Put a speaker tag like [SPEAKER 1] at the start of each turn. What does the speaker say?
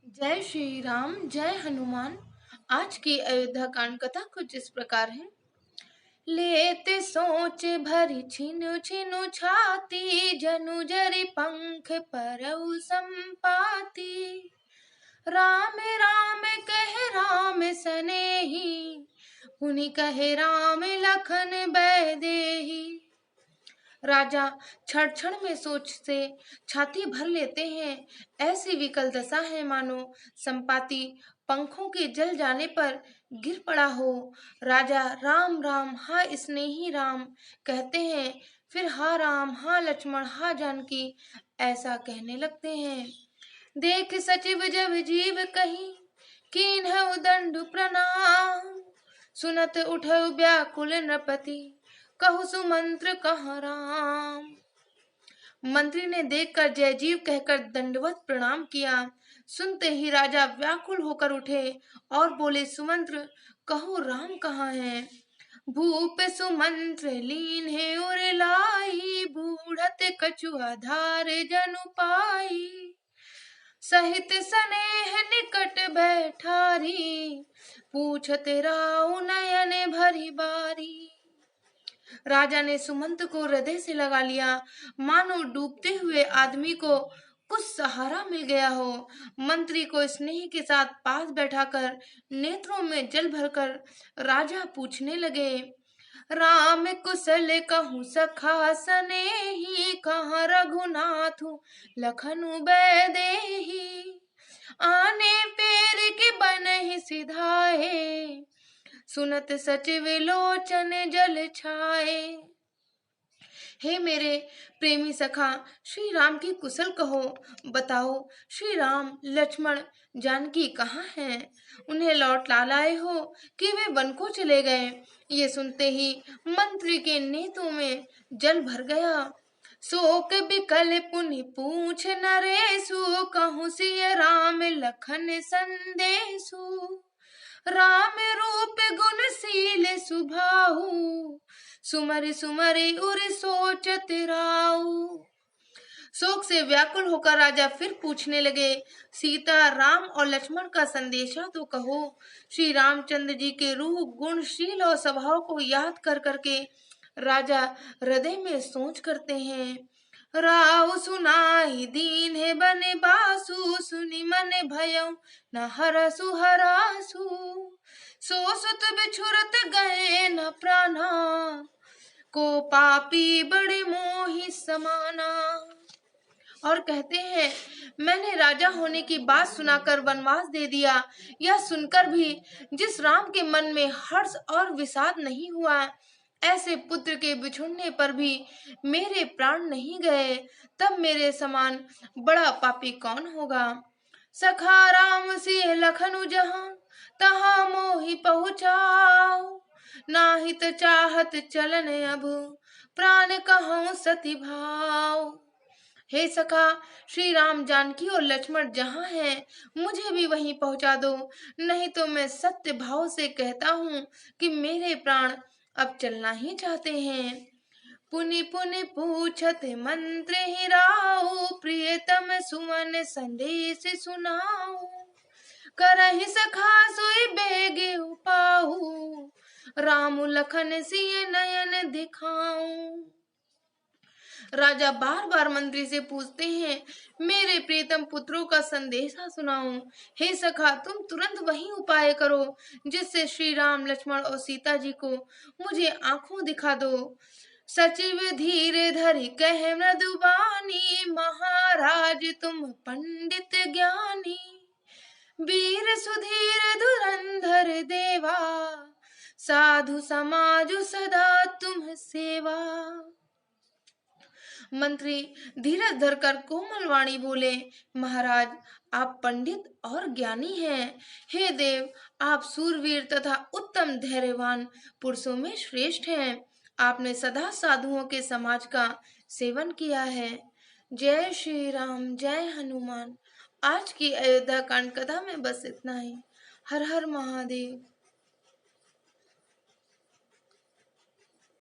[SPEAKER 1] जय श्री राम जय हनुमान। आज की अयोध्या कांड कथा कुछ इस प्रकार है। लेते सोच भरी छिनु छिनु छाती, जनु जरि पंख परऊ संपाती। राम राम कह राम सनेही, पुनि कहे राम लखन बैदेही। राजा क्षण क्षण में सोच से छाती भर लेते हैं। ऐसी विकल दशा है मानो संपाति पंखों के जल जाने पर गिर पड़ा हो। राजा राम राम हा स्नेही राम कहते हैं, फिर हा राम हा लक्ष्मण हा जानकी ऐसा कहने लगते हैं। देख सचिव जब जीव कही, कीन्हु दंडु प्रणाम। सुनत उठउ व्याकुल नृपति, कहु सुमंत्र कहाँ राम। मंत्री ने देखकर जय जीव कहकर दंडवत प्रणाम किया। सुनते ही राजा व्याकुल होकर उठे और बोले, सुमंत्र कहो राम कहाँ हैं। भूप सुमंत्र लीन है और लाई, बूढ़त कछु आधार जनु पाई। सहित स्नेह निकट बैठारी, पूछत राउ नयन भरी बारी। राजा ने सुमंत को हृदय से लगा लिया, मानो डूबते हुए आदमी को कुछ सहारा मिल गया हो। मंत्री को स्नेह के साथ पास बैठाकर नेत्रों में जल भरकर राजा पूछने लगे, राम कुशल कहूँ सखा सनेही, कहाँ रघुनाथ लखनु बैदेही। आने पैर के बनहि सिधाए, सुनत सचिव लोचन जल छाए। हे मेरे प्रेमी सखा, श्री राम की कुशल कहो। बताओ श्री राम लक्ष्मण जानकी कहाँ हैं। उन्हें लौट ला लाए हो कि वे वन को चले गए। ये सुनते ही मंत्री के नेत्रों में जल भर गया। शोक बिकल पुनि पूछ नरेशु, कहूँ सिय राम लखन संदेशु। राम रूप गुणशील सुभाऊ, सुमरि सुमरि उर सोचत राऊ। शोक से व्याकुल होकर राजा फिर पूछने लगे, सीता राम और लक्ष्मण का संदेशा तो कहो। श्री रामचंद्र जी के रूप गुणशील और स्वभाव को याद कर करके राजा हृदय में सोच करते हैं। राव सुनाई दीन है बने बासु, सुनि मन भयउ न हरसु हरासु। सो सुत बिछुरत गए न प्राणा, को पापी बड़े मोहि समाना। और कहते हैं, मैंने राजा होने की बात सुनाकर वनवास दे दिया। यह सुनकर भी जिस राम के मन में हर्ष और विषाद नहीं हुआ, ऐसे पुत्र के बिछुड़ने पर भी मेरे प्राण नहीं गए, तब मेरे समान बड़ा पापी कौन होगा। सखा राम सिय लखनु जहाँ, तहाँ मोहि पहुँचाओ। नाहित चाहत चलन अब, प्राण कहूँ सती भाव। हे सखा, श्री राम जानकी और लक्ष्मण जहाँ हैं, मुझे भी वहीं पहुंचा दो। नहीं तो मैं सत्य भाव से कहता हूँ कि मेरे प्राण अब चलना ही चाहते हैं। पुनि पुनि पूछत मंत्र ही राऊ, प्रियतम सुमन संदेश सुनाऊ। करहि सखा सोई बेगे उपाऊ, राम लखन सिय नयन दिखाऊं। राजा बार बार मंत्री से पूछते हैं, मेरे प्रीतम पुत्रों का संदेशा सुनाऊं। हे सखा, तुम तुरंत वही उपाय करो जिससे श्री राम लक्ष्मण और सीता जी को मुझे आंखों दिखा दो। सचिव धीरे धरि कहे मृदुबानी, महाराज तुम पंडित ज्ञानी। वीर सुधीर धुरंधर देवा, साधु समाजु सदा तुम सेवा। मंत्री धीरज धरकर कोमल वाणी बोले, महाराज आप पंडित और ज्ञानी हैं। हे देव, आप सूरवीर तथा उत्तम धैर्यवान पुरुषों में श्रेष्ठ हैं। आपने सदा साधुओं के समाज का सेवन किया है। जय श्री राम जय हनुमान। आज की अयोध्या कांड कथा में बस इतना ही। हर हर महादेव।